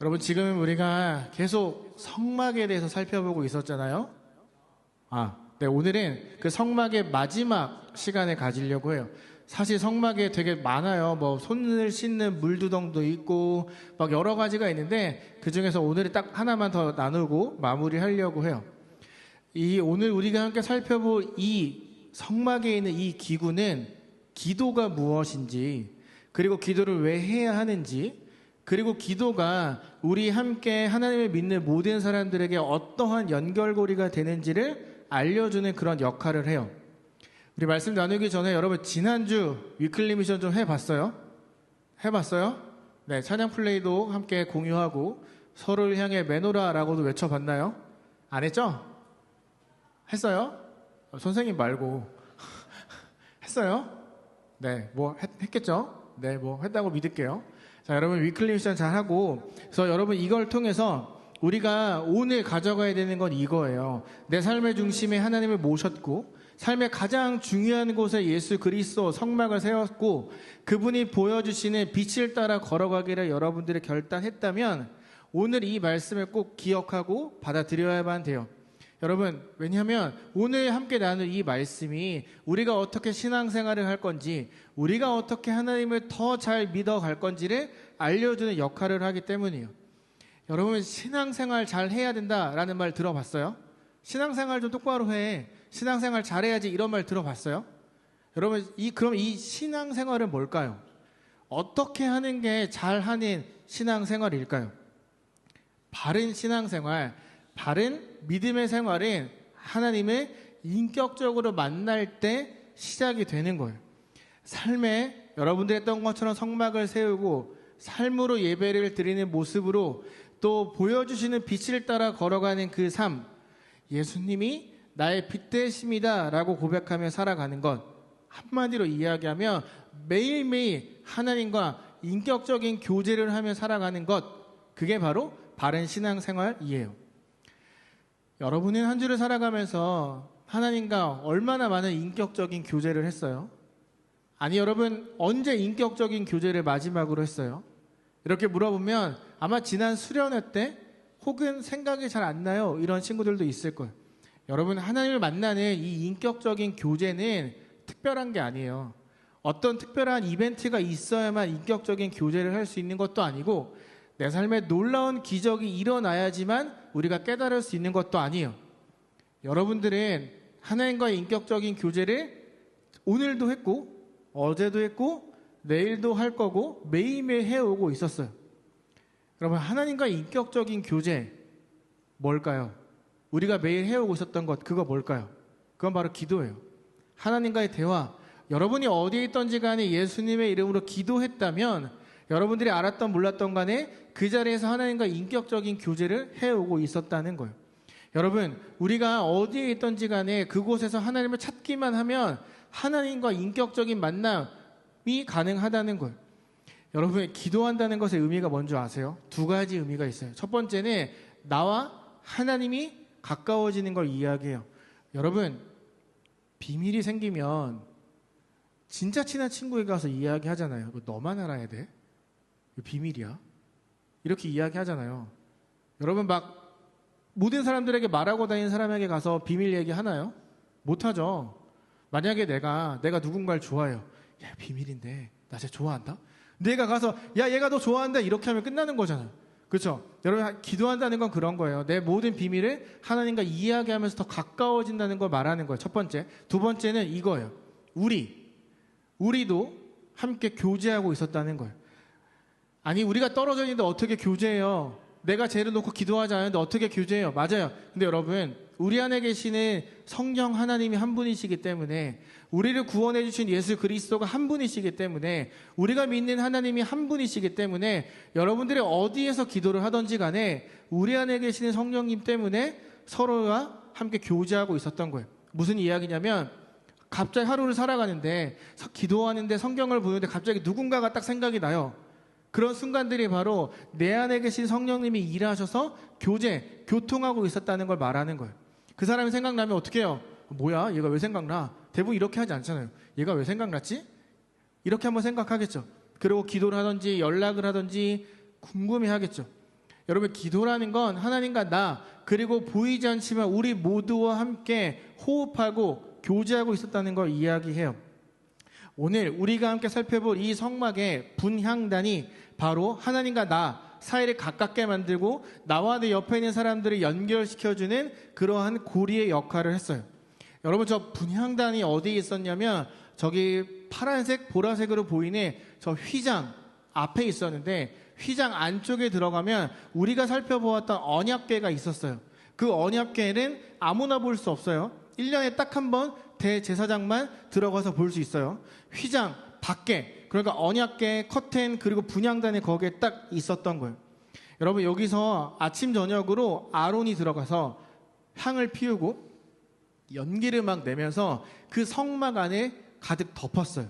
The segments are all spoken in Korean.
여러분, 지금 우리가 계속 성막에 대해서 살펴보고 있었잖아요. 네, 오늘은 그 성막의 마지막 시간을 가지려고 해요. 사실 성막에 되게 많아요. 뭐 손을 씻는 물두덩도 있고 막 여러 가지가 있는데, 그 중에서 오늘은 딱 하나만 더 나누고 마무리하려고 해요. 오늘 우리가 함께 살펴볼 이 성막에 있는 이 기구는 기도가 무엇인지, 그리고 기도를 왜 해야 하는지, 그리고 기도가 우리 함께 하나님을 믿는 모든 사람들에게 어떠한 연결고리가 되는지를 알려주는 그런 역할을 해요. 우리 말씀 나누기 전에 여러분, 지난주 위클리 미션 좀 해봤어요? 해봤어요? 네, 찬양 플레이도 함께 공유하고 서로를 향해 매노라라고도 외쳐봤나요? 안 했죠? 했어요? 선생님 말고 했어요? 네, 뭐 했겠죠? 네, 뭐 했다고 믿을게요. 자, 여러분, 위클리 미션 잘하고, 그래서 여러분, 이걸 통해서 우리가 오늘 가져가야 되는 건 이거예요. 내 삶의 중심에 하나님을 모셨고, 삶의 가장 중요한 곳에 예수 그리스도 성막을 세웠고, 그분이 보여주시는 빛을 따라 걸어가기를 여러분들이 결단했다면 오늘 이 말씀을 꼭 기억하고 받아들여야만 돼요. 여러분, 왜냐하면 오늘 함께 나눌 이 말씀이 우리가 어떻게 신앙생활을 할 건지, 우리가 어떻게 하나님을 더 잘 믿어갈 건지를 알려주는 역할을 하기 때문이에요. 여러분, 신앙생활 잘 해야 된다라는 말 들어봤어요? 신앙생활 좀 똑바로 해, 신앙생활 잘해야지, 이런 말 들어봤어요? 여러분, 그럼 이 신앙생활은 뭘까요? 어떻게 하는 게 잘하는 신앙생활일까요? 바른 신앙생활, 바른 믿음의 생활은 하나님을 인격적으로 만날 때 시작이 되는 거예요. 삶에 여러분들이 했던 것처럼 성막을 세우고 삶으로 예배를 드리는 모습으로 또 보여주시는 빛을 따라 걸어가는 그 삶, 예수님이 나의 빛 되십니다 라고 고백하며 살아가는 것, 한마디로 이야기하면 매일매일 하나님과 인격적인 교제를 하며 살아가는 것, 그게 바로 바른 신앙생활이에요. 여러분은 한 주를 살아가면서 하나님과 얼마나 많은 인격적인 교제를 했어요? 아니, 여러분, 언제 인격적인 교제를 마지막으로 했어요? 이렇게 물어보면 아마 지난 수련회 때 혹은 생각이 잘 안 나요, 이런 친구들도 있을 거예요. 여러분, 하나님을 만나는 이 인격적인 교제는 특별한 게 아니에요. 어떤 특별한 이벤트가 있어야만 인격적인 교제를 할 수 있는 것도 아니고, 내 삶에 놀라운 기적이 일어나야지만 우리가 깨달을 수 있는 것도 아니에요. 여러분들은 하나님과의 인격적인 교제를 오늘도 했고, 어제도 했고, 내일도 할 거고, 매일매일 해오고 있었어요. 여러분, 하나님과의 인격적인 교제 뭘까요? 우리가 매일 해오고 있었던 것, 그거 뭘까요? 그건 바로 기도예요. 하나님과의 대화. 여러분이 어디에 있던지 간에 예수님의 이름으로 기도했다면 여러분들이 알았던 몰랐던 간에 그 자리에서 하나님과 인격적인 교제를 해오고 있었다는 거예요. 여러분, 우리가 어디에 있던지 간에 그곳에서 하나님을 찾기만 하면 하나님과 인격적인 만남이 가능하다는 거예요. 여러분, 기도한다는 것의 의미가 뭔지 아세요? 두 가지 의미가 있어요. 첫 번째는 나와 하나님이 가까워지는 걸 이야기해요. 여러분, 비밀이 생기면 진짜 친한 친구에게 가서 이야기하잖아요. 너만 알아야 돼? 비밀이야? 이렇게 이야기하잖아요. 여러분, 막 모든 사람들에게 말하고 다니는 사람에게 가서 비밀 얘기하나요? 못하죠. 만약에 내가 누군가를 좋아해요. 야, 비밀인데 나 쟤 좋아한다? 내가 가서 야, 얘가 너 좋아한다, 이렇게 하면 끝나는 거잖아요. 그렇죠? 여러분, 기도한다는 건 그런 거예요. 내 모든 비밀을 하나님과 이야기하면서 더 가까워진다는 걸 말하는 거예요. 첫 번째. 두 번째는 이거예요. 우리도 함께 교제하고 있었다는 거예요. 아니, 우리가 떨어져 있는데 어떻게 교제해요? 내가 죄를 놓고 기도하지 않았는데 어떻게 교제해요? 맞아요. 근데 여러분, 우리 안에 계시는 성령 하나님이 한 분이시기 때문에, 우리를 구원해 주신 예수 그리스도가 한 분이시기 때문에, 우리가 믿는 하나님이 한 분이시기 때문에, 여러분들이 어디에서 기도를 하든지 간에 우리 안에 계시는 성령님 때문에 서로가 함께 교제하고 있었던 거예요. 무슨 이야기냐면, 갑자기 하루를 살아가는데 기도하는데 성경을 보는데 갑자기 누군가가 딱 생각이 나요. 그런 순간들이 바로 내 안에 계신 성령님이 일하셔서 교통하고 있었다는 걸 말하는 거예요. 그 사람이 생각나면 어떻게 해요? 뭐야? 얘가 왜 생각나? 대부분 이렇게 하지 않잖아요. 얘가 왜 생각났지? 이렇게 한번 생각하겠죠. 그리고 기도를 하든지 연락을 하든지 궁금해 하겠죠. 여러분, 기도라는 건 하나님과 나, 그리고 보이지 않지만 우리 모두와 함께 호흡하고 교제하고 있었다는 걸 이야기해요. 오늘 우리가 함께 살펴볼 이 성막의 분향단이 바로 하나님과 나 사이를 가깝게 만들고 나와 내 옆에 있는 사람들을 연결시켜주는 그러한 고리의 역할을 했어요. 여러분, 저 분향단이 어디에 있었냐면 저기 파란색, 보라색으로 보이는 저 휘장 앞에 있었는데, 휘장 안쪽에 들어가면 우리가 살펴보았던 언약궤가 있었어요. 그 언약궤는 아무나 볼 수 없어요. 1년에 딱 한 번 대제사장만 들어가서 볼 수 있어요. 휘장 밖에, 그러니까 언약궤, 커튼, 그리고 분향단이 거기에 딱 있었던 거예요. 여러분, 여기서 아침 저녁으로 아론이 들어가서 향을 피우고 연기를 막 내면서 그 성막 안에 가득 덮었어요.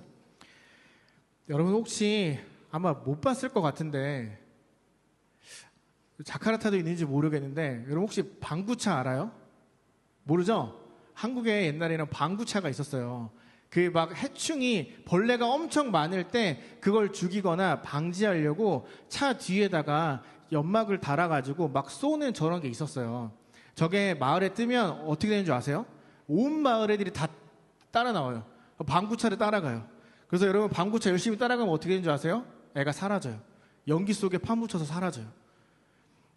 여러분, 혹시 아마 못 봤을 것 같은데, 자카르타도 있는지 모르겠는데, 여러분 혹시 방구차 알아요? 모르죠? 한국에 옛날에는 방구차가 있었어요. 그 막 해충이, 벌레가 엄청 많을 때 그걸 죽이거나 방지하려고 차 뒤에다가 연막을 달아가지고 막 쏘는 저런 게 있었어요. 저게 마을에 뜨면 어떻게 되는 줄 아세요? 온 마을 애들이 다 따라 나와요. 방구차를 따라가요. 그래서 여러분, 방구차 열심히 따라가면 어떻게 되는 줄 아세요? 애가 사라져요. 연기 속에 파묻혀서 사라져요.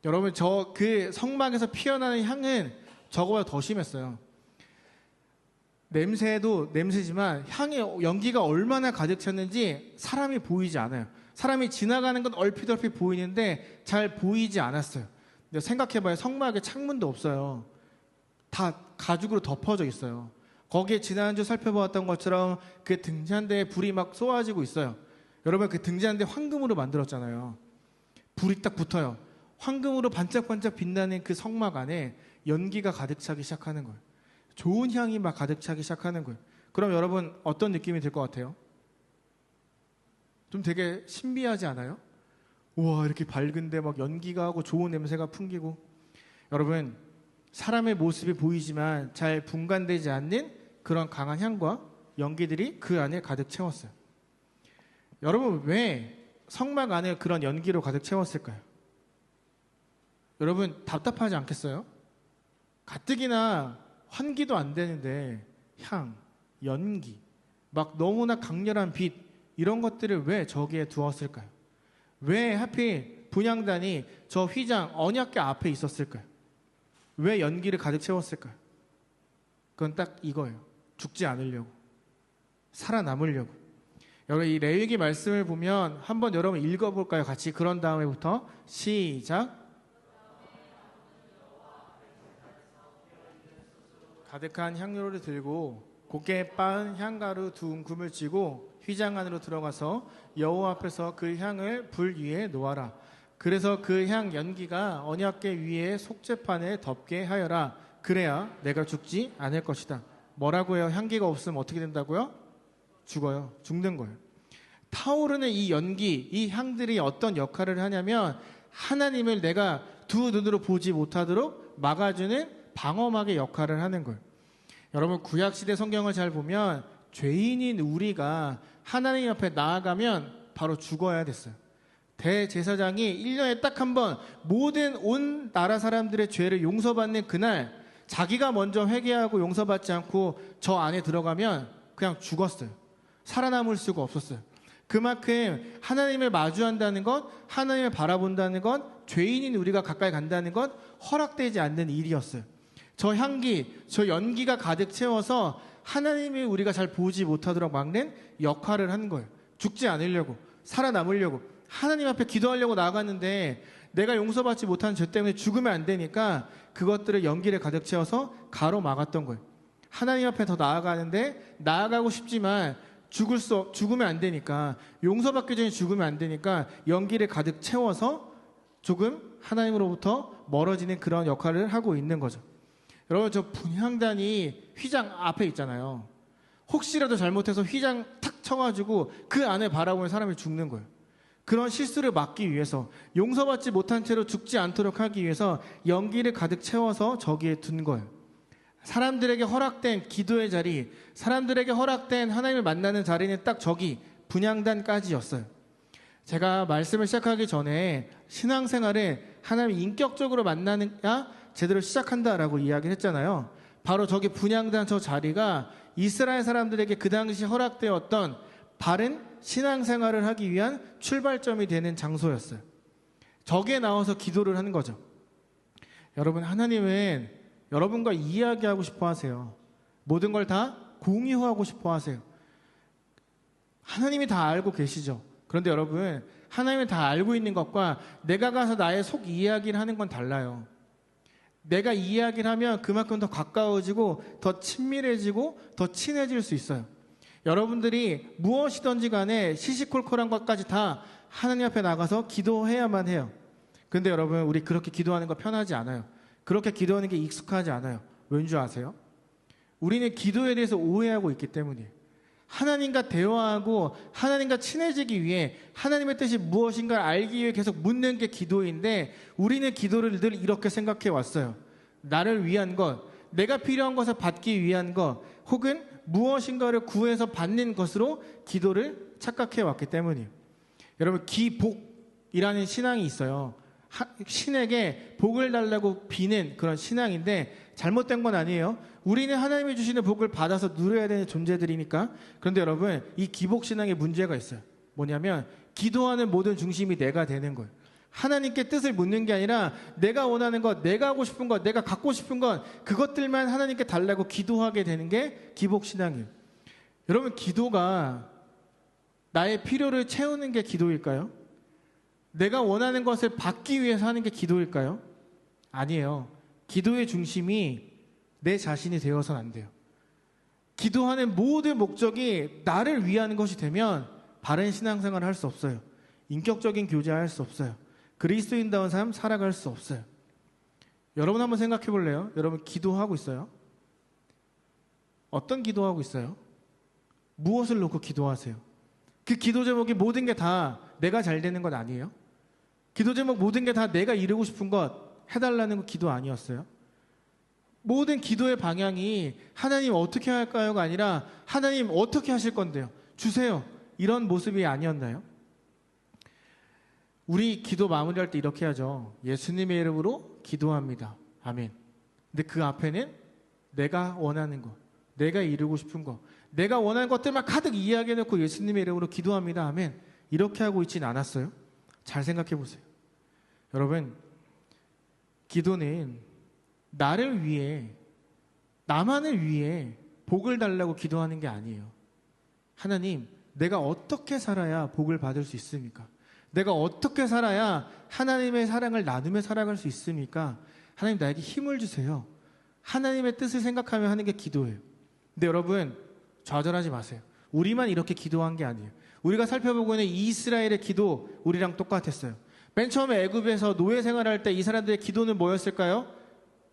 여러분, 저 그 성막에서 피어나는 향은 저거보다 더 심했어요. 냄새도 냄새지만 향의 연기가 얼마나 가득 찼는지 사람이 보이지 않아요. 사람이 지나가는 건 얼핏얼핏 보이는데 잘 보이지 않았어요. 근데 생각해봐요. 성막에 창문도 없어요. 다 가죽으로 덮어져 있어요. 거기에 지난주 살펴보았던 것처럼 그 등잔대에 불이 막 쏘아지고 있어요. 여러분, 그 등잔대 황금으로 만들었잖아요. 불이 딱 붙어요. 황금으로 반짝반짝 빛나는 그 성막 안에 연기가 가득 차기 시작하는 거예요. 좋은 향이 막 가득 차기 시작하는 거예요. 그럼 여러분, 어떤 느낌이 들 것 같아요? 좀 되게 신비하지 않아요? 우와, 이렇게 밝은데 막 연기가 하고 좋은 냄새가 풍기고. 여러분, 사람의 모습이 보이지만 잘 분간되지 않는 그런 강한 향과 연기들이 그 안에 가득 채웠어요. 여러분, 왜 성막 안에 그런 연기로 가득 채웠을까요? 여러분, 답답하지 않겠어요? 가뜩이나 환기도 안 되는데 향, 연기, 막 너무나 강렬한 빛, 이런 것들을 왜 저기에 두었을까요? 왜 하필 분향단이 저 휘장, 언약궤 앞에 있었을까요? 왜 연기를 가득 채웠을까요? 그건 딱 이거예요. 죽지 않으려고, 살아남으려고. 여러분, 이 레위기 말씀을 보면 한번 여러분 읽어볼까요? 같이. 그런 다음에부터 시작. 가득한 향료를 들고 곱게 빻은 향가루 두 움큼을 쥐고 휘장 안으로 들어가서 여호와 앞에서 그 향을 불 위에 놓아라. 그래서 그 향 연기가 언약궤 위에 속죄판에 덮게 하여라. 그래야 내가 죽지 않을 것이다. 뭐라고 해요? 향기가 없으면 어떻게 된다고요? 죽어요. 죽는 거예요. 타오르는 이 연기, 이 향들이 어떤 역할을 하냐면 하나님을 내가 두 눈으로 보지 못하도록 막아주는 방어막의 역할을 하는 거예요. 여러분, 구약시대 성경을 잘 보면 죄인인 우리가 하나님 앞에 나아가면 바로 죽어야 됐어요. 대제사장이 1년에 딱 한 번 모든 온 나라 사람들의 죄를 용서받는 그날, 자기가 먼저 회개하고 용서받지 않고 저 안에 들어가면 그냥 죽었어요. 살아남을 수가 없었어요. 그만큼 하나님을 마주한다는 것, 하나님을 바라본다는 것, 죄인인 우리가 가까이 간다는 것 허락되지 않는 일이었어요. 저 향기, 저 연기가 가득 채워서 하나님이 우리가 잘 보지 못하도록 막는 역할을 한 거예요. 죽지 않으려고, 살아남으려고. 하나님 앞에 기도하려고 나아갔는데 내가 용서받지 못한 죄 때문에 죽으면 안 되니까 그것들을 연기를 가득 채워서 가로막았던 거예요. 하나님 앞에 더 나아가는데 나아가고 싶지만 죽으면 안 되니까, 용서받기 전에 죽으면 안 되니까 연기를 가득 채워서 조금 하나님으로부터 멀어지는 그런 역할을 하고 있는 거죠. 여러분, 저 분향단이 휘장 앞에 있잖아요. 혹시라도 잘못해서 휘장 탁 쳐가지고 그 안에 바라보는 사람이 죽는 거예요. 그런 실수를 막기 위해서, 용서받지 못한 채로 죽지 않도록 하기 위해서 연기를 가득 채워서 저기에 둔 거예요. 사람들에게 허락된 기도의 자리, 사람들에게 허락된 하나님을 만나는 자리는 딱 저기 분향단까지였어요. 제가 말씀을 시작하기 전에 신앙생활은 하나님 인격적으로 만나느냐 제대로 시작한다라고 이야기를 했잖아요. 바로 저기 분향단 저 자리가 이스라엘 사람들에게 그 당시 허락되었던 바른 신앙생활을 하기 위한 출발점이 되는 장소였어요. 저기에 나와서 기도를 하는 거죠. 여러분, 하나님은 여러분과 이야기하고 싶어 하세요. 모든 걸 다 공유하고 싶어 하세요. 하나님이 다 알고 계시죠. 그런데 여러분, 하나님이 다 알고 있는 것과 내가 가서 나의 속 이야기를 하는 건 달라요. 내가 이야기를 하면 그만큼 더 가까워지고 더 친밀해지고 더 친해질 수 있어요. 여러분들이 무엇이든지 간에 시시콜콜한 것까지 다 하나님 앞에 나가서 기도해야만 해요. 근데 여러분, 우리 그렇게 기도하는 거 편하지 않아요. 그렇게 기도하는 게 익숙하지 않아요. 왠 줄 아세요? 우리는 기도에 대해서 오해하고 있기 때문이에요. 하나님과 대화하고 하나님과 친해지기 위해 하나님의 뜻이 무엇인가를 알기 위해 계속 묻는 게 기도인데, 우리는 기도를 늘 이렇게 생각해 왔어요. 나를 위한 것, 내가 필요한 것을 받기 위한 것, 혹은 무엇인가를 구해서 받는 것으로 기도를 착각해 왔기 때문이에요. 여러분, 기복이라는 신앙이 있어요. 신에게 복을 달라고 비는 그런 신앙인데 잘못된 건 아니에요. 우리는 하나님이 주시는 복을 받아서 누려야 되는 존재들이니까. 그런데 여러분, 이 기복신앙에 문제가 있어요. 뭐냐면 기도하는 모든 중심이 내가 되는 거예요. 하나님께 뜻을 묻는 게 아니라 내가 원하는 것, 내가 하고 싶은 것, 내가 갖고 싶은 것, 그것들만 하나님께 달라고 기도하게 되는 게 기복신앙이에요. 여러분, 기도가 나의 필요를 채우는 게 기도일까요? 내가 원하는 것을 받기 위해서 하는 게 기도일까요? 아니에요. 기도의 중심이 내 자신이 되어서는 안 돼요. 기도하는 모든 목적이 나를 위한 것이 되면 바른 신앙생활을 할 수 없어요. 인격적인 교제를 할 수 없어요. 그리스도인다운 삶 살아갈 수 없어요. 여러분 한번 생각해 볼래요? 여러분 기도하고 있어요? 어떤 기도하고 있어요? 무엇을 놓고 기도하세요? 그 기도 제목이 모든 게 다 내가 잘 되는 것 아니에요? 기도 제목 모든 게 다 내가 이루고 싶은 것 해달라는 거 기도 아니었어요? 모든 기도의 방향이 하나님 어떻게 할까요가 아니라 하나님 어떻게 하실 건데요? 주세요. 이런 모습이 아니었나요? 우리 기도 마무리할 때 이렇게 하죠. 예수님의 이름으로 기도합니다. 아멘. 근데 그 앞에는 내가 원하는 것, 내가 이루고 싶은 것, 내가 원하는 것들만 가득 이야기해놓고 예수님의 이름으로 기도합니다. 아멘. 이렇게 하고 있진 않았어요? 잘 생각해 보세요. 여러분, 기도는 나를 위해, 나만을 위해 복을 달라고 기도하는 게 아니에요. 하나님, 내가 어떻게 살아야 복을 받을 수 있습니까? 내가 어떻게 살아야 하나님의 사랑을 나누며 살아갈 수 있습니까? 하나님, 나에게 힘을 주세요. 하나님의 뜻을 생각하며 하는 게 기도예요. 근데 여러분, 좌절하지 마세요. 우리만 이렇게 기도한 게 아니에요. 우리가 살펴보고 있는 이스라엘의 기도, 우리랑 똑같았어요. 맨 처음에 애굽에서 노예 생활할 때 이 사람들의 기도는 뭐였을까요?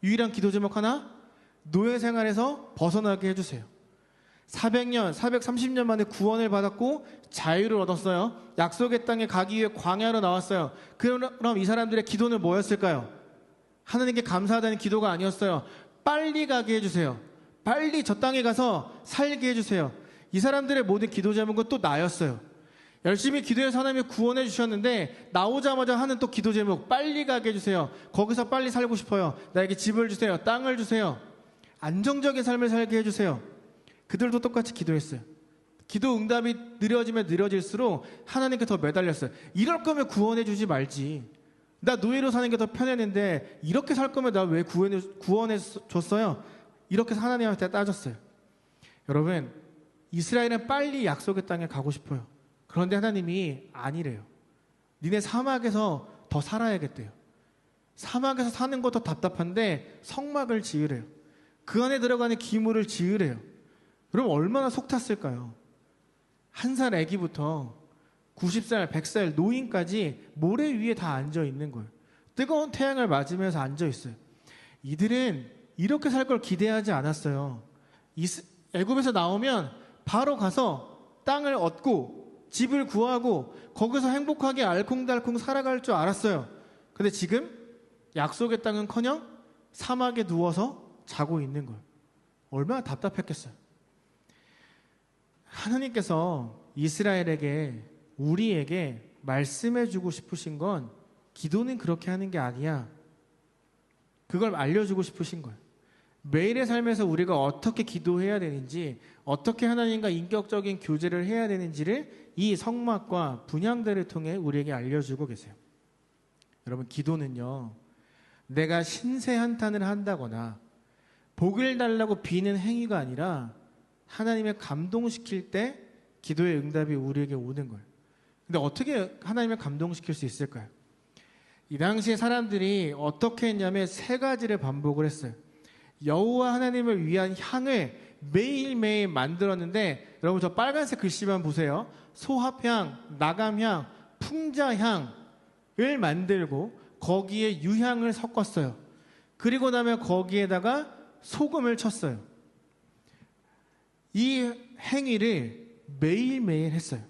유일한 기도 제목 하나? 노예 생활에서 벗어나게 해주세요. 400년, 430년 만에 구원을 받았고 자유를 얻었어요. 약속의 땅에 가기 위해 광야로 나왔어요. 그럼 이 사람들의 기도는 뭐였을까요? 하나님께 감사하다는 기도가 아니었어요. 빨리 가게 해주세요. 빨리 저 땅에 가서 살게 해주세요. 이 사람들의 모든 기도 제목은 또 나였어요. 열심히 기도해서 하나님이 구원해 주셨는데 나오자마자 하는 또 기도 제목, 빨리 가게 해주세요. 거기서 빨리 살고 싶어요. 나에게 집을 주세요. 땅을 주세요. 안정적인 삶을 살게 해주세요. 그들도 똑같이 기도했어요. 기도 응답이 느려지면 느려질수록 하나님께 더 매달렸어요. 이럴 거면 구원해 주지 말지. 나 노예로 사는 게 더 편했는데 이렇게 살 거면 나 왜 구원해 줬어요? 이렇게 하나님한테 따졌어요. 여러분, 이스라엘은 빨리 약속의 땅에 가고 싶어요. 그런데 하나님이 아니래요. 니네 사막에서 더 살아야겠대요. 사막에서 사는 것도 답답한데 성막을 지으래요. 그 안에 들어가는 기물을 지으래요. 그럼 얼마나 속 탔을까요? 1살 아기부터 90살, 100살 노인까지 모래 위에 다 앉아 있는 거예요. 뜨거운 태양을 맞으면서 앉아 있어요. 이들은 이렇게 살 걸 기대하지 않았어요. 애굽에서 나오면 바로 가서 땅을 얻고 집을 구하고 거기서 행복하게 알콩달콩 살아갈 줄 알았어요. 근데 지금 약속의 땅은커녕 사막에 누워서 자고 있는 거예요. 얼마나 답답했겠어요. 하나님께서 이스라엘에게, 우리에게 말씀해주고 싶으신 건 기도는 그렇게 하는 게 아니야. 그걸 알려주고 싶으신 거예요. 매일의 삶에서 우리가 어떻게 기도해야 되는지, 어떻게 하나님과 인격적인 교제를 해야 되는지를 이 성막과 분향대를 통해 우리에게 알려주고 계세요. 여러분, 기도는요, 내가 신세 한탄을 한다거나 복을 달라고 비는 행위가 아니라 하나님을 감동시킬 때 기도의 응답이 우리에게 오는 거예요. 근데 어떻게 하나님을 감동시킬 수 있을까요? 이 당시에 사람들이 어떻게 했냐면 세 가지를 반복을 했어요. 여호와 하나님을 위한 향을 매일매일 만들었는데, 여러분 저 빨간색 글씨만 보세요. 소합향, 나감향, 풍자향을 만들고 거기에 유향을 섞었어요. 그리고 나면 거기에다가 소금을 쳤어요. 이 행위를 매일매일 했어요.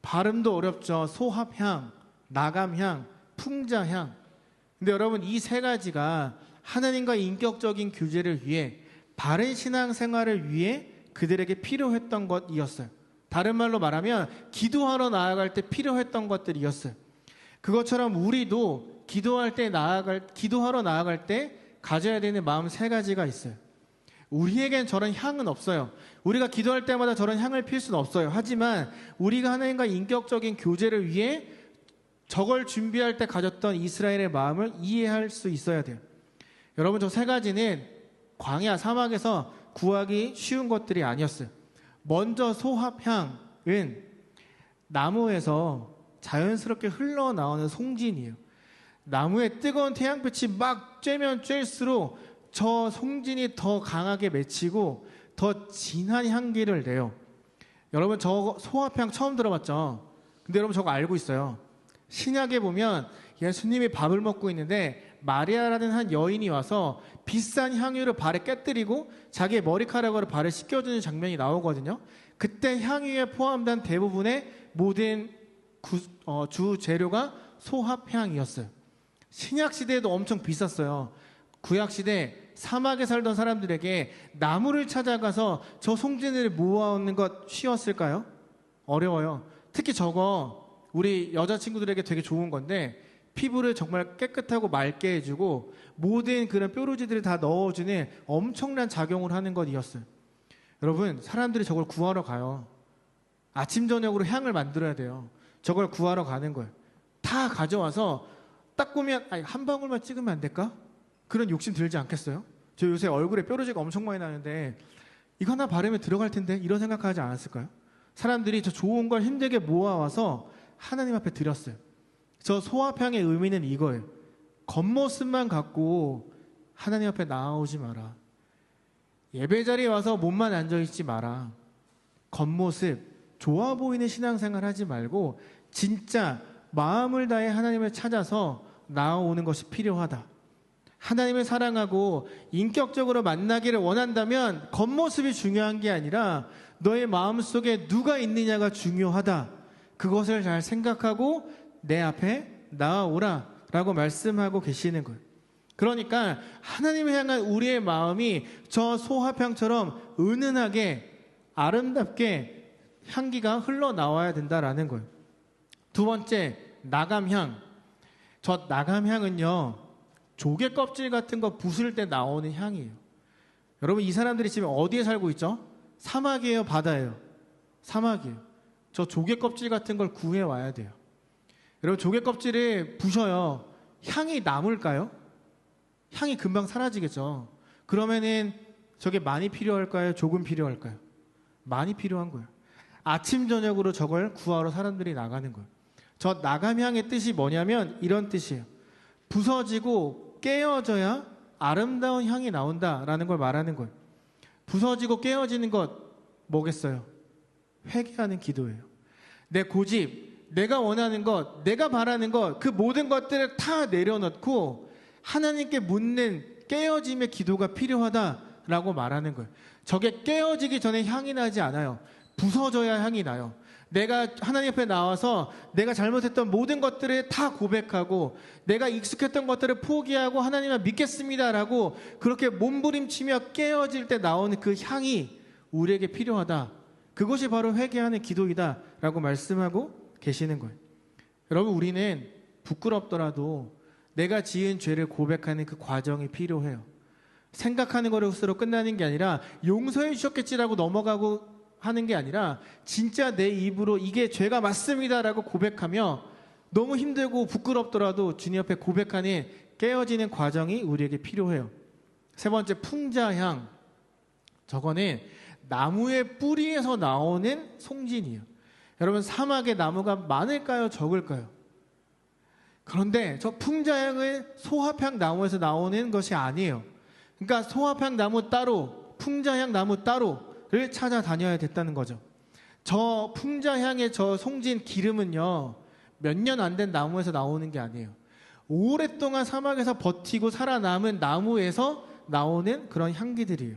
발음도 어렵죠. 소합향, 나감향, 풍자향. 근데 여러분, 이 세 가지가 하나님과 인격적인 교제를 위해, 바른 신앙생활을 위해 그들에게 필요했던 것이었어요. 다른 말로 말하면 기도하러 나아갈 때 필요했던 것들이었어요. 그것처럼 우리도 기도하러 나아갈 때 가져야 되는 마음 세 가지가 있어요. 우리에겐 저런 향은 없어요. 우리가 기도할 때마다 저런 향을 필 수는 없어요. 하지만 우리가 하나님과 인격적인 교제를 위해 저걸 준비할 때 가졌던 이스라엘의 마음을 이해할 수 있어야 돼요. 여러분, 저 세 가지는 광야 사막에서 구하기 쉬운 것들이 아니었어요. 먼저 소합향은 나무에서 자연스럽게 흘러나오는 송진이에요. 나무에 뜨거운 태양빛이 막 쬐면 쬐일수록 저 송진이 더 강하게 맺히고 더 진한 향기를 내요. 여러분, 저 소합향 처음 들어봤죠? 근데 여러분, 저거 알고 있어요. 신약에 보면 예수님이 밥을 먹고 있는데 마리아라는 한 여인이 와서 비싼 향유를 발에 깨뜨리고 자기의 머리카락으로 발을 씻겨주는 장면이 나오거든요. 그때 향유에 포함된 대부분의 모든 주 재료가 소합향이었어요. 신약 시대에도 엄청 비쌌어요. 구약 시대 사막에 살던 사람들에게 나무를 찾아가서 저 송진을 모아오는 것 쉬웠을까요? 어려워요. 특히 저거 우리 여자친구들에게 되게 좋은 건데, 피부를 정말 깨끗하고 맑게 해주고 모든 그런 뾰루지들을 다 넣어주는 엄청난 작용을 하는 것이었어요. 여러분, 사람들이 저걸 구하러 가요. 아침 저녁으로 향을 만들어야 돼요. 저걸 구하러 가는 거예요. 다 가져와서 닦으면 한 방울만 찍으면 안 될까? 그런 욕심 들지 않겠어요? 저 요새 얼굴에 뾰루지가 엄청 많이 나는데 이거 하나 바르면 들어갈 텐데, 이런 생각하지 않았을까요? 사람들이 저 좋은 걸 힘들게 모아와서 하나님 앞에 드렸어요. 저 소합향의 의미는 이거예요. 겉모습만 갖고 하나님 앞에 나오지 마라. 예배 자리에 와서 몸만 앉아있지 마라. 겉모습, 좋아 보이는 신앙생활 하지 말고 진짜 마음을 다해 하나님을 찾아서 나아오는 것이 필요하다. 하나님을 사랑하고 인격적으로 만나기를 원한다면 겉모습이 중요한 게 아니라 너의 마음속에 누가 있느냐가 중요하다. 그것을 잘 생각하고 내 앞에 나아오라 라고 말씀하고 계시는 거예요. 그러니까 하나님을 향한 우리의 마음이 저 소합향처럼 은은하게 아름답게 향기가 흘러나와야 된다라는 거예요. 두 번째, 나감향. 저 나감향은요, 조개 껍질 같은 거 부술 때 나오는 향이에요. 여러분, 이 사람들이 지금 어디에 살고 있죠? 사막이에요, 바다예요? 사막이에요. 저 조개 껍질 같은 걸 구해 와야 돼요. 여러분, 조개 껍질을 부셔요. 향이 남을까요? 향이 금방 사라지겠죠. 그러면은 저게 많이 필요할까요? 조금 필요할까요? 많이 필요한 거예요. 아침 저녁으로 저걸 구하러 사람들이 나가는 거예요. 저 나감향의 뜻이 뭐냐면 이런 뜻이에요. 부서지고 깨어져야 아름다운 향이 나온다라는 걸 말하는 거예요. 부서지고 깨어지는 것 뭐겠어요? 회개하는 기도예요. 내 고집, 내가 원하는 것, 내가 바라는 것, 그 모든 것들을 다 내려놓고 하나님께 묻는 깨어짐의 기도가 필요하다라고 말하는 거예요. 저게 깨어지기 전에 향이 나지 않아요. 부서져야 향이 나요. 내가 하나님 앞에 나와서 내가 잘못했던 모든 것들을 다 고백하고 내가 익숙했던 것들을 포기하고 하나님을 믿겠습니다라고 그렇게 몸부림치며 깨어질 때 나오는 그 향이 우리에게 필요하다. 그것이 바로 회개하는 기도이다 라고 말씀하고 계시는 거예요. 여러분, 우리는 부끄럽더라도 내가 지은 죄를 고백하는 그 과정이 필요해요. 생각하는 것으로 끝나는 게 아니라 용서해 주셨겠지라고 넘어가고 하는 게 아니라 진짜 내 입으로 이게 죄가 맞습니다라고 고백하며 너무 힘들고 부끄럽더라도 주님 앞에 고백하는 깨어지는 과정이 우리에게 필요해요. 세 번째, 풍자향. 저거는 나무의 뿌리에서 나오는 송진이에요. 여러분, 사막에 나무가 많을까요? 적을까요? 그런데 저 풍자향은 소합향 나무에서 나오는 것이 아니에요. 그러니까 소합향 나무 따로, 풍자향 나무 따로를 찾아다녀야 됐다는 거죠. 저 풍자향의 저 송진 기름은요, 몇 년 안 된 나무에서 나오는 게 아니에요. 오랫동안 사막에서 버티고 살아남은 나무에서 나오는 그런 향기들이에요.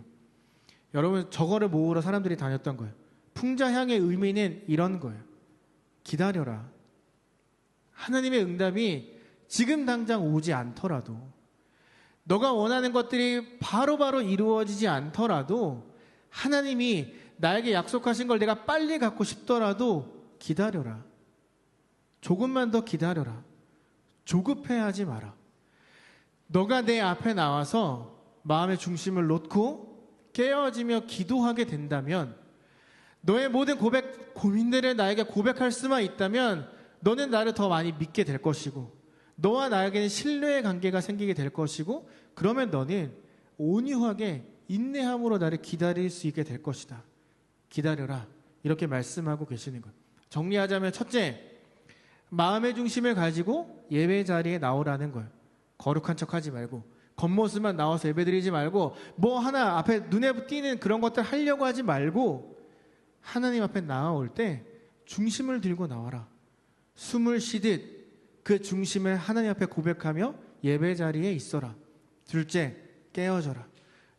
여러분, 저거를 모으러 사람들이 다녔던 거예요. 풍자향의 의미는 이런 거예요. 기다려라. 하나님의 응답이 지금 당장 오지 않더라도, 너가 원하는 것들이 바로바로 이루어지지 않더라도, 하나님이 나에게 약속하신 걸 내가 빨리 갖고 싶더라도 기다려라. 조금만 더 기다려라. 조급해하지 마라. 너가 내 앞에 나와서 마음의 중심을 놓고 깨어지며 기도하게 된다면, 너의 모든 고민들을 나에게 고백할 수만 있다면 너는 나를 더 많이 믿게 될 것이고, 너와 나에게는 신뢰의 관계가 생기게 될 것이고, 그러면 너는 온유하게 인내함으로 나를 기다릴 수 있게 될 것이다. 기다려라. 이렇게 말씀하고 계시는 거예요. 정리하자면, 첫째, 마음의 중심을 가지고 예배 자리에 나오라는 거예요. 거룩한 척하지 말고, 겉모습만 나와서 예배드리지 말고, 뭐 하나 앞에 눈에 띄는 그런 것들 하려고 하지 말고, 하나님 앞에 나아올 때 중심을 들고 나와라. 숨을 쉬듯 그 중심을 하나님 앞에 고백하며 예배 자리에 있어라. 둘째, 깨어져라.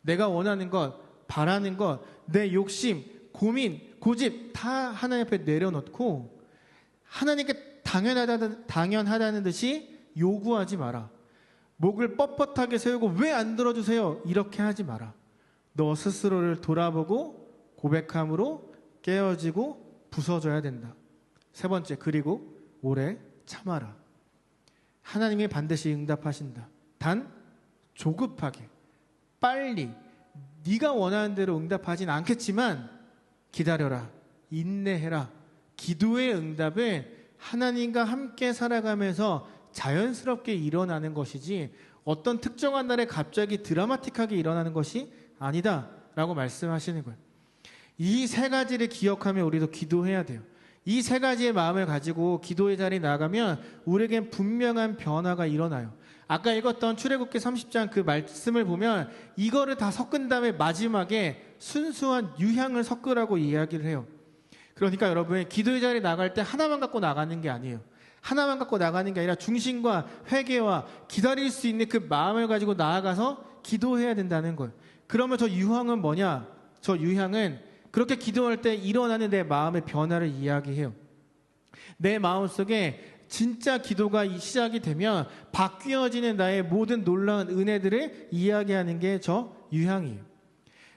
내가 원하는 것, 바라는 것, 내 욕심, 고민, 고집 다 하나님 앞에 내려놓고 하나님께 당연하다는 듯이 요구하지 마라. 목을 뻣뻣하게 세우고 왜 안 들어주세요? 이렇게 하지 마라. 너 스스로를 돌아보고 고백함으로 깨어지고 부서져야 된다. 세 번째, 그리고 오래 참아라. 하나님이 반드시 응답하신다. 단 조급하게, 빨리, 네가 원하는 대로 응답하진 않겠지만 기다려라. 인내해라. 기도의 응답은 하나님과 함께 살아가면서 자연스럽게 일어나는 것이지 어떤 특정한 날에 갑자기 드라마틱하게 일어나는 것이 아니다 라고 말씀하시는 거예요. 이 세 가지를 기억하며 우리도 기도해야 돼요. 이 세 가지의 마음을 가지고 기도의 자리에 나가면 우리에겐 분명한 변화가 일어나요. 아까 읽었던 출애굽기 30장 그 말씀을 보면 이거를 다 섞은 다음에 마지막에 순수한 유향을 섞으라고 이야기를 해요. 그러니까 여러분, 기도의 자리에 나갈 때 하나만 갖고 나가는 게 아니에요. 하나만 갖고 나가는 게 아니라 중심과 회개와 기다릴 수 있는 그 마음을 가지고 나아가서 기도해야 된다는 거예요. 그러면 저 유향은 뭐냐? 저 유향은 그렇게 기도할 때 일어나는 내 마음의 변화를 이야기해요. 내 마음속에 진짜 기도가 시작이 되면 바뀌어지는 나의 모든 놀라운 은혜들을 이야기하는 게 저 유향이에요.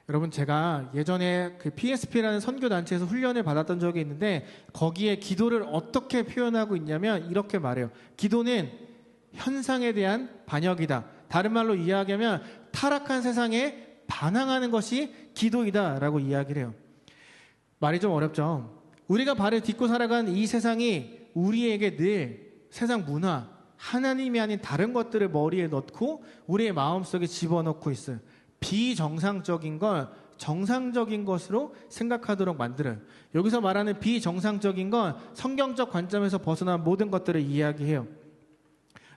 여러분, 제가 예전에 그 PSP라는 선교단체에서 훈련을 받았던 적이 있는데 거기에 기도를 어떻게 표현하고 있냐면 이렇게 말해요. 기도는 현상에 대한 반역이다. 다른 말로 이야기하면 타락한 세상에 반항하는 것이 기도이다 라고 이야기를 해요. 말이 좀 어렵죠. 우리가 발을 딛고 살아간 이 세상이 우리에게 늘 세상 문화, 하나님이 아닌 다른 것들을 머리에 넣고 우리의 마음속에 집어넣고 있어요. 비정상적인 걸 정상적인 것으로 생각하도록 만들어요. 여기서 말하는 비정상적인 건 성경적 관점에서 벗어난 모든 것들을 이야기해요.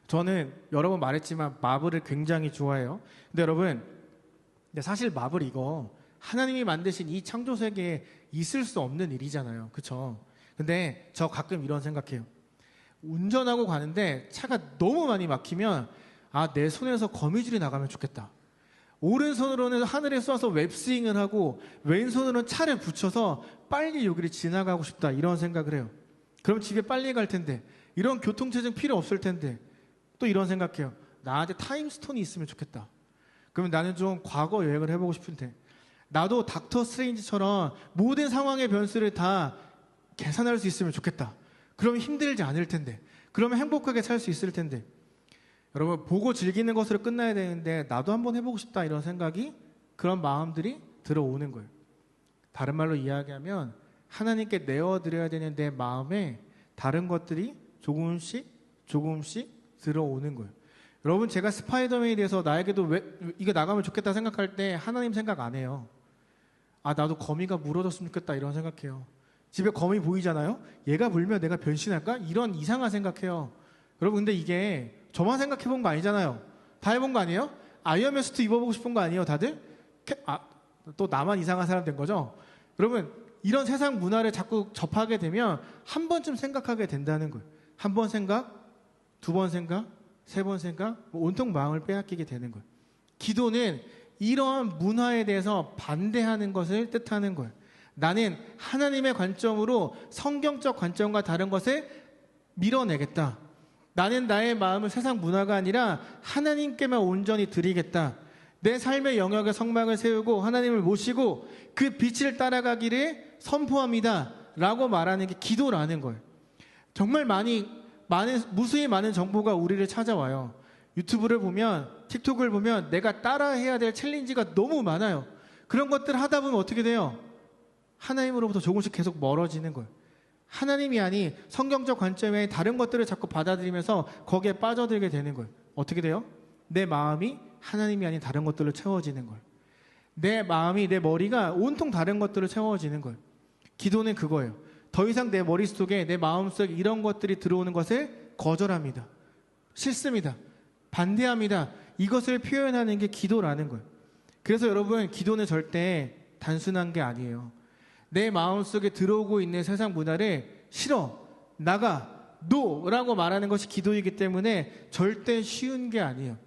저는 여러 번 말했지만 마블을 굉장히 좋아해요. 근데 여러분, 사실 마블 이거 하나님이 만드신 이 창조 세계에 있을 수 없는 일이잖아요. 그쵸? 근데 저 가끔 이런 생각해요. 운전하고 가는데 차가 너무 많이 막히면 내 손에서 거미줄이 나가면 좋겠다. 오른손으로는 하늘에 쏘아서 웹스윙을 하고 왼손으로는 차를 붙여서 빨리 여기를 지나가고 싶다. 이런 생각을 해요. 그럼 집에 빨리 갈 텐데, 이런 교통체증 필요 없을 텐데, 또 이런 생각해요. 나한테 타임스톤이 있으면 좋겠다. 그러면 나는 좀 과거 여행을 해보고 싶은데, 나도 닥터 스트레인지처럼 모든 상황의 변수를 다 계산할 수 있으면 좋겠다. 그러면 힘들지 않을 텐데, 그러면 행복하게 살 수 있을 텐데. 여러분, 보고 즐기는 것으로 끝나야 되는데 나도 한번 해보고 싶다 이런 생각이, 그런 마음들이 들어오는 거예요. 다른 말로 이야기하면 하나님께 내어드려야 되는 내 마음에 다른 것들이 조금씩 들어오는 거예요. 여러분, 제가 스파이더맨에 대해서 나에게도 왜 이거 나가면 좋겠다 생각할 때 하나님 생각 안 해요. 아, 나도 거미가 물어줬으면 좋겠다 이런 생각해요. 집에 거미 보이잖아요? 얘가 물면 내가 변신할까? 이런 이상한 생각해요. 여러분, 근데 이게 저만 생각해 본 거 아니잖아요. 다 해본 거 아니에요? 아이언맨 수트 입어보고 싶은 거 아니에요, 다들? 또 나만 이상한 사람 된 거죠? 여러분, 이런 세상 문화를 자꾸 접하게 되면 한 번쯤 생각하게 된다는 거예요. 한 번 생각, 두 번 생각, 세 번 생각, 온통 마음을 빼앗기게 되는 거예요. 기도는 이러한 문화에 대해서 반대하는 것을 뜻하는 거예요. 나는 하나님의 관점으로 성경적 관점과 다른 것을 밀어내겠다. 나는 나의 마음을 세상 문화가 아니라 하나님께만 온전히 드리겠다. 내 삶의 영역에 성막을 세우고 하나님을 모시고 그 빛을 따라가기를 선포합니다. 라고 말하는 게 기도라는 거예요. 정말 무수히 많은 정보가 우리를 찾아와요. 유튜브를 보면, 틱톡을 보면 내가 따라해야 될 챌린지가 너무 많아요. 그런 것들 하다 보면 어떻게 돼요? 하나님으로부터 조금씩 계속 멀어지는 거예요. 하나님이 아닌 성경적 관점의 다른 것들을 자꾸 받아들이면서 거기에 빠져들게 되는 거예요. 어떻게 돼요? 내 마음이 하나님이 아닌 다른 것들로 채워지는 거예요. 내 마음이, 내 머리가 온통 다른 것들로 채워지는 거예요. 기도는 그거예요. 더 이상 내 머릿속에, 내 마음속에 이런 것들이 들어오는 것을 거절합니다. 싫습니다. 반대합니다. 이것을 표현하는 게 기도라는 거예요. 그래서 여러분, 기도는 절대 단순한 게 아니에요. 내 마음속에 들어오고 있는 세상 문화를 싫어, 나가, 노라고 말하는 것이 기도이기 때문에 절대 쉬운 게 아니에요.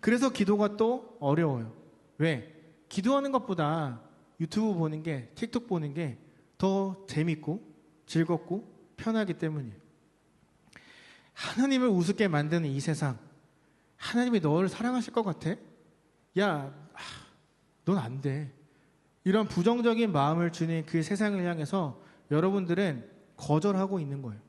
그래서 기도가 또 어려워요. 왜? 기도하는 것보다 유튜브 보는 게, 틱톡 보는 게 더 재밌고 즐겁고 편하기 때문이에요. 하나님을 우습게 만드는 이 세상, 하나님이 너를 사랑하실 것 같아? 야, 넌 안 돼. 이런 부정적인 마음을 주는 그 세상을 향해서 여러분들은 거절하고 있는 거예요.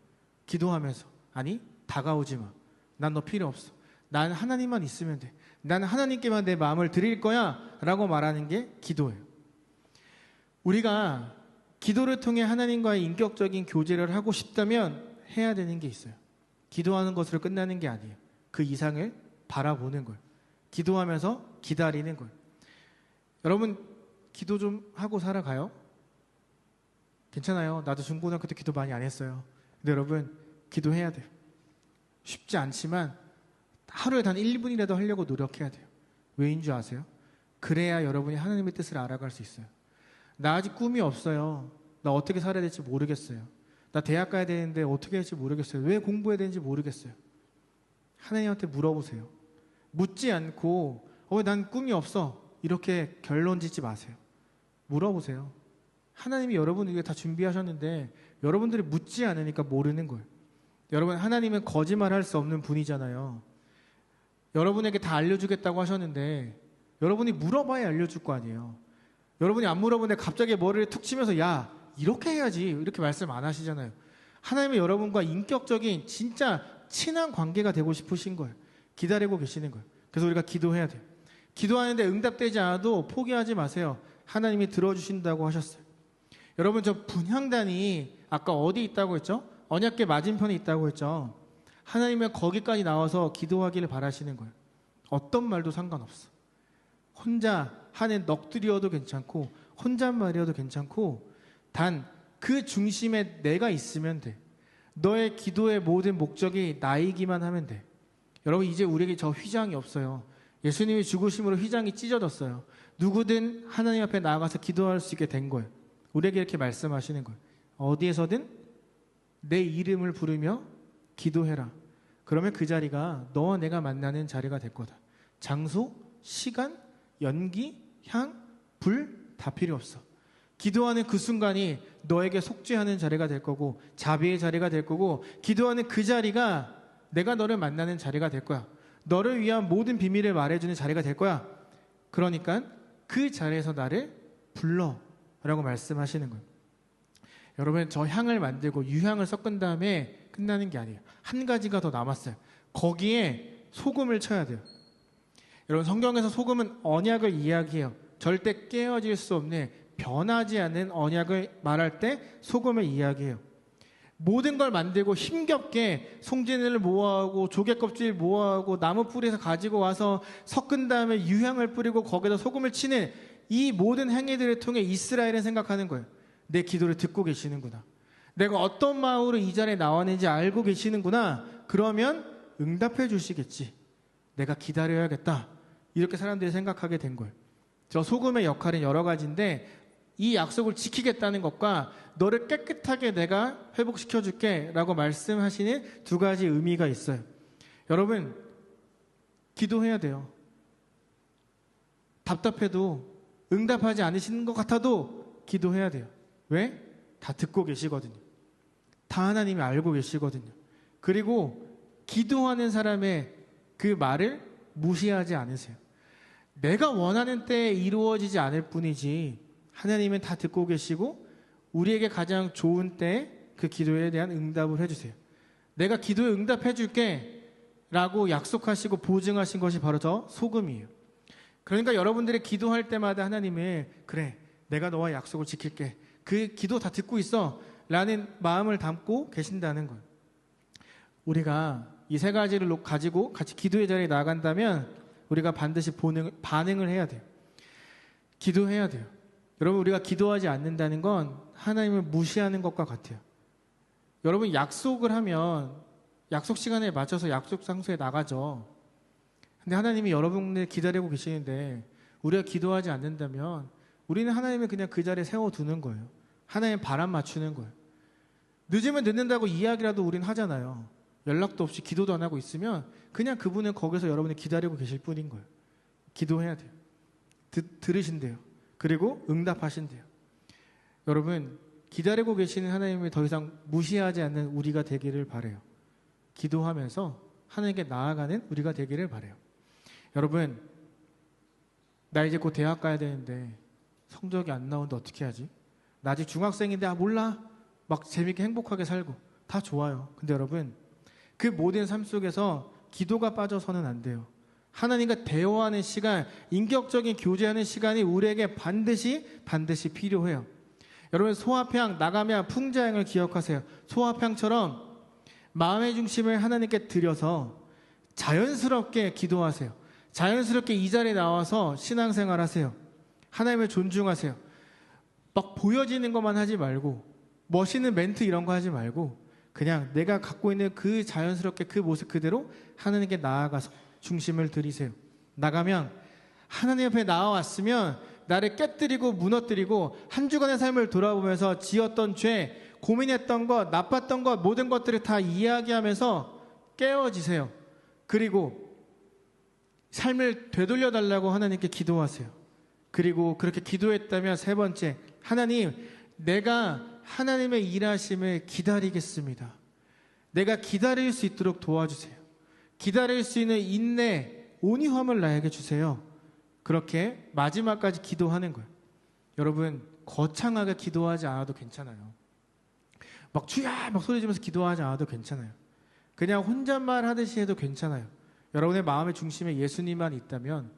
기도하면서. 아니, 다가오지 마. 난 너 필요 없어. 난 하나님만 있으면 돼. 나는 하나님께만 내 마음을 드릴 거야. 라고 말하는 게 기도예요. 우리가 기도를 통해 하나님과의 인격적인 교제를 하고 싶다면 해야 되는 게 있어요. 기도하는 것으로 끝나는 게 아니에요. 그 이상을 바라보는 거예요. 기도하면서 기다리는 거예요. 여러분, 기도 좀 하고 살아가요? 괜찮아요. 나도 중고등학교 때 기도 많이 안 했어요. 근데 여러분, 기도해야 돼요. 쉽지 않지만 하루에 단 1분이라도 하려고 노력해야 돼요. 왜인 줄 아세요? 그래야 여러분이 하나님의 뜻을 알아갈 수 있어요. 나 아직 꿈이 없어요. 나 어떻게 살아야 될지 모르겠어요. 나 대학 가야 되는데 어떻게 할지 모르겠어요. 왜 공부해야 되는지 모르겠어요. 하나님한테 물어보세요. 묻지 않고 난 꿈이 없어. 이렇게 결론 짓지 마세요. 물어보세요. 하나님이 여러분에게 다 준비하셨는데 여러분들이 묻지 않으니까 모르는 거예요. 여러분, 하나님은 거짓말할 수 없는 분이잖아요. 여러분에게 다 알려주겠다고 하셨는데 여러분이 물어봐야 알려줄 거 아니에요. 여러분이 안 물어보는데 갑자기 머리를 툭 치면서 야, 이렇게 해야지 이렇게 말씀 안 하시잖아요. 하나님은 여러분과 인격적인 진짜 친한 관계가 되고 싶으신 거예요. 기다리고 계시는 거예요. 그래서 우리가 기도해야 돼요. 기도하는데 응답되지 않아도 포기하지 마세요. 하나님이 들어주신다고 하셨어요. 여러분, 저 분향단이 아까 어디 있다고 했죠? 언약궤 맞은편에 있다고 했죠? 하나님은 거기까지 나와서 기도하기를 바라시는 거예요. 어떤 말도 상관없어. 혼자 하는 넋두리여도 괜찮고 혼잣말이어도 괜찮고 단 그 중심에 내가 있으면 돼. 너의 기도의 모든 목적이 나이기만 하면 돼. 여러분, 이제 우리에게 저 휘장이 없어요. 예수님이 죽으심으로 휘장이 찢어졌어요. 누구든 하나님 앞에 나아가서 기도할 수 있게 된 거예요. 우리에게 이렇게 말씀하시는 거예요. 어디에서든 내 이름을 부르며 기도해라. 그러면 그 자리가 너와 내가 만나는 자리가 될 거다. 장소, 시간, 연기, 향, 불 다 필요 없어. 기도하는 그 순간이 너에게 속죄하는 자리가 될 거고 자비의 자리가 될 거고 기도하는 그 자리가 내가 너를 만나는 자리가 될 거야. 너를 위한 모든 비밀을 말해주는 자리가 될 거야. 그러니까 그 자리에서 나를 불러라고 말씀하시는 거예요. 여러분, 저 향을 만들고 유향을 섞은 다음에 끝나는 게 아니에요. 한 가지가 더 남았어요. 거기에 소금을 쳐야 돼요. 여러분, 성경에서 소금은 언약을 이야기해요. 절대 깨어질 수 없는 변하지 않는 언약을 말할 때 소금을 이야기해요. 모든 걸 만들고 힘겹게 송진을 모아오고 조개껍질 모아오고 나무 뿌리에서 가지고 와서 섞은 다음에 유향을 뿌리고 거기다 소금을 치는 이 모든 행위들을 통해 이스라엘은 생각하는 거예요. 내 기도를 듣고 계시는구나. 내가 어떤 마음으로 이 자리에 나왔는지 알고 계시는구나. 그러면 응답해 주시겠지. 내가 기다려야겠다. 이렇게 사람들이 생각하게 된 거예요. 저 소금의 역할은 여러 가지인데 이 약속을 지키겠다는 것과 너를 깨끗하게 내가 회복시켜줄게 라고 말씀하시는 두 가지 의미가 있어요. 여러분, 기도해야 돼요. 답답해도 응답하지 않으시는 것 같아도 기도해야 돼요. 왜? 다 듣고 계시거든요. 다 하나님이 알고 계시거든요. 그리고 기도하는 사람의 그 말을 무시하지 않으세요. 내가 원하는 때에 이루어지지 않을 뿐이지 하나님은 다 듣고 계시고 우리에게 가장 좋은 때에 그 기도에 대한 응답을 해주세요. 내가 기도에 응답해 줄게 라고 약속하시고 보증하신 것이 바로 저 소금이에요. 그러니까 여러분들이 기도할 때마다 하나님은 그래, 내가 너와 약속을 지킬게. 그 기도 다 듣고 있어 라는 마음을 담고 계신다는 거예요. 우리가 이 세 가지를 가지고 같이 기도의 자리에 나간다면 우리가 반드시 반응을 해야 돼요. 기도해야 돼요. 여러분, 우리가 기도하지 않는다는 건 하나님을 무시하는 것과 같아요. 여러분, 약속을 하면 약속 시간에 맞춰서 약속 장소에 나가죠. 근데 하나님이 여러분을 기다리고 계시는데 우리가 기도하지 않는다면 우리는 하나님을 그냥 그 자리에 세워두는 거예요. 하나님 바람 맞추는 거예요. 늦으면 늦는다고 이야기라도 우리는 하잖아요. 연락도 없이 기도도 안 하고 있으면 그냥 그분은 거기서 여러분을 기다리고 계실 뿐인 거예요. 기도해야 돼요. 들으신대요. 그리고 응답하신대요. 여러분, 기다리고 계시는 하나님을 더 이상 무시하지 않는 우리가 되기를 바라요. 기도하면서 하나님께 나아가는 우리가 되기를 바라요. 여러분, 나 이제 곧 대학 가야 되는데 성적이 안 나오는데 어떻게 하지? 나 아직 중학생인데 몰라. 막 재밌게 행복하게 살고 다 좋아요. 근데 여러분, 그 모든 삶 속에서 기도가 빠져서는 안 돼요. 하나님과 대화하는 시간, 인격적인 교제하는 시간이 우리에게 반드시 필요해요. 여러분, 소화평, 나가면 풍자향을 기억하세요. 소화평처럼 마음의 중심을 하나님께 드려서 자연스럽게 기도하세요. 자연스럽게 이 자리에 나와서 신앙생활 하세요. 하나님을 존중하세요. 막 보여지는 것만 하지 말고 멋있는 멘트 이런 거 하지 말고 그냥 내가 갖고 있는 그 자연스럽게 그 모습 그대로 하나님께 나아가서 중심을 들이세요. 나가면 하나님 앞에 나와왔으면 나를 깨뜨리고 무너뜨리고 한 주간의 삶을 돌아보면서 지었던 죄, 고민했던 것, 나빴던 것, 모든 것들을 다 이야기하면서 깨어지세요. 그리고 삶을 되돌려달라고 하나님께 기도하세요. 그리고 그렇게 기도했다면 세 번째, 하나님, 내가 하나님의 일하심을 기다리겠습니다. 내가 기다릴 수 있도록 도와주세요. 기다릴 수 있는 인내, 온유함을 나에게 주세요. 그렇게 마지막까지 기도하는 거예요. 여러분, 거창하게 기도하지 않아도 괜찮아요. 막 주야 막 소리 지면서 기도하지 않아도 괜찮아요. 그냥 혼잣말 하듯이 해도 괜찮아요. 여러분의 마음의 중심에 예수님만 있다면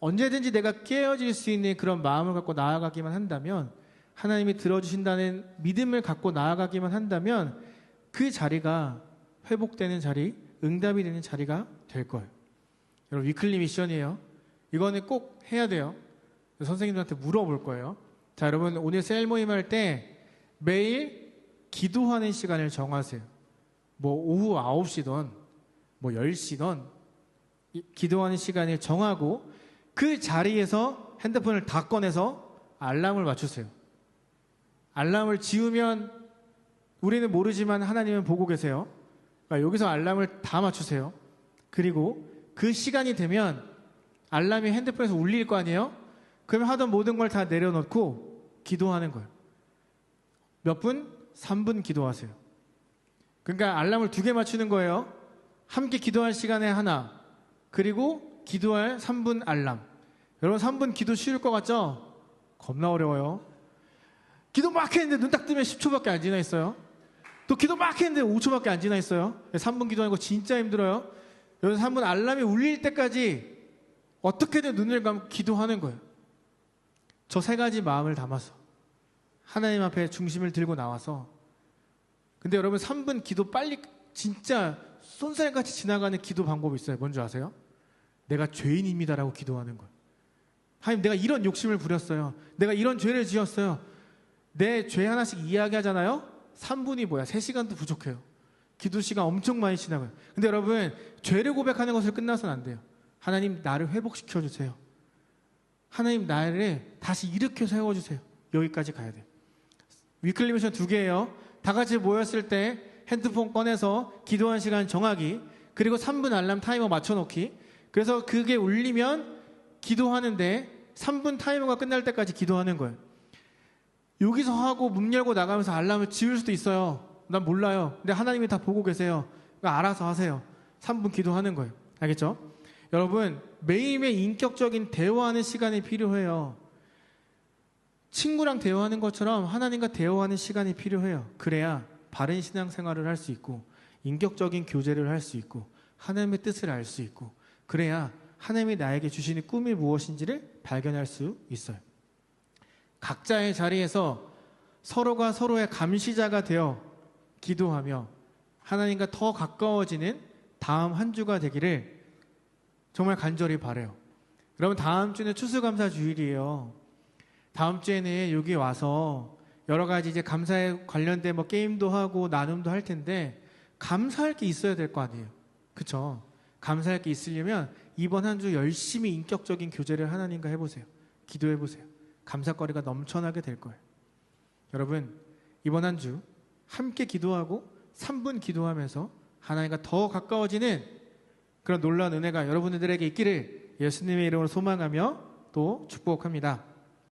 언제든지 내가 깨어질 수 있는 그런 마음을 갖고 나아가기만 한다면, 하나님이 들어주신다는 믿음을 갖고 나아가기만 한다면 그 자리가 회복되는 자리, 응답이 되는 자리가 될 거예요. 여러분, 위클리 미션이에요. 이거는 꼭 해야 돼요. 선생님들한테 물어볼 거예요. 자, 여러분, 오늘 셀 모임 할 때 매일 기도하는 시간을 정하세요. 뭐 오후 9시든 뭐 10시든 기도하는 시간을 정하고 그 자리에서 핸드폰을 다 꺼내서 알람을 맞추세요. 알람을 지우면 우리는 모르지만 하나님은 보고 계세요. 그러니까 여기서 알람을 다 맞추세요. 그리고 그 시간이 되면 알람이 핸드폰에서 울릴 거 아니에요? 그러면 하던 모든 걸 다 내려놓고 기도하는 거예요. 몇 분? 3분 기도하세요. 그러니까 알람을 2개 맞추는 거예요. 함께 기도할 시간에 하나, 그리고 기도할 3분 알람. 여러분, 3분 기도 쉬울 것 같죠? 겁나 어려워요. 기도 막 했는데 눈 딱 뜨면 10초밖에 안 지나 있어요. 또 기도 막 했는데 5초밖에 안 지나 있어요. 3분 기도하는 거 진짜 힘들어요. 여기서 3분 알람이 울릴 때까지 어떻게든 눈을 감고 기도하는 거예요. 저 세 가지 마음을 담아서 하나님 앞에 중심을 들고 나와서. 근데 여러분 3분 기도 빨리 진짜 쏜살같이 지나가는 기도 방법이 있어요. 뭔지 아세요? 내가 죄인입니다라고 기도하는 거예요. 하나님, 내가 이런 욕심을 부렸어요. 내가 이런 죄를 지었어요. 내 죄 하나씩 이야기하잖아요. 3분이 뭐야? 3시간도 부족해요. 기도 시간 엄청 많이 지나가요. 근데 여러분, 죄를 고백하는 것을 끝나서는 안 돼요. 하나님, 나를 회복시켜 주세요. 하나님, 나를 다시 일으켜 세워주세요. 여기까지 가야 돼요. 위클리 미션 2개예요. 다 같이 모였을 때 핸드폰 꺼내서 기도한 시간 정하기, 그리고 3분 알람 타이머 맞춰놓기. 그래서 그게 울리면 기도하는데 3분 타이머가 끝날 때까지 기도하는 거예요. 여기서 하고 문 열고 나가면서 알람을 지울 수도 있어요. 난 몰라요. 근데 하나님이 다 보고 계세요. 그러니까 알아서 하세요. 3분 기도하는 거예요. 알겠죠? 여러분, 매일매일 인격적인 대화하는 시간이 필요해요. 친구랑 대화하는 것처럼 하나님과 대화하는 시간이 필요해요. 그래야 바른 신앙생활을 할 수 있고, 인격적인 교제를 할 수 있고, 하나님의 뜻을 알 수 있고, 그래야 하나님이 나에게 주시는 꿈이 무엇인지를 발견할 수 있어요. 각자의 자리에서 서로가 서로의 감시자가 되어 기도하며 하나님과 더 가까워지는 다음 한 주가 되기를 정말 간절히 바라요. 여러분, 다음 주는 추수감사 주일이에요. 다음 주에는 여기 와서 여러 가지 이제 감사에 관련된 뭐 게임도 하고 나눔도 할 텐데, 감사할 게 있어야 될 거 아니에요. 그쵸? 감사할 게 있으려면 이번 한 주 열심히 인격적인 교제를 하나님과 해보세요. 기도해보세요. 감사거리가 넘쳐나게 될 거예요. 여러분, 이번 한 주 함께 기도하고 3분 기도하면서 하나님과 더 가까워지는 그런 놀라운 은혜가 여러분들에게 있기를 예수님의 이름으로 소망하며 또 축복합니다.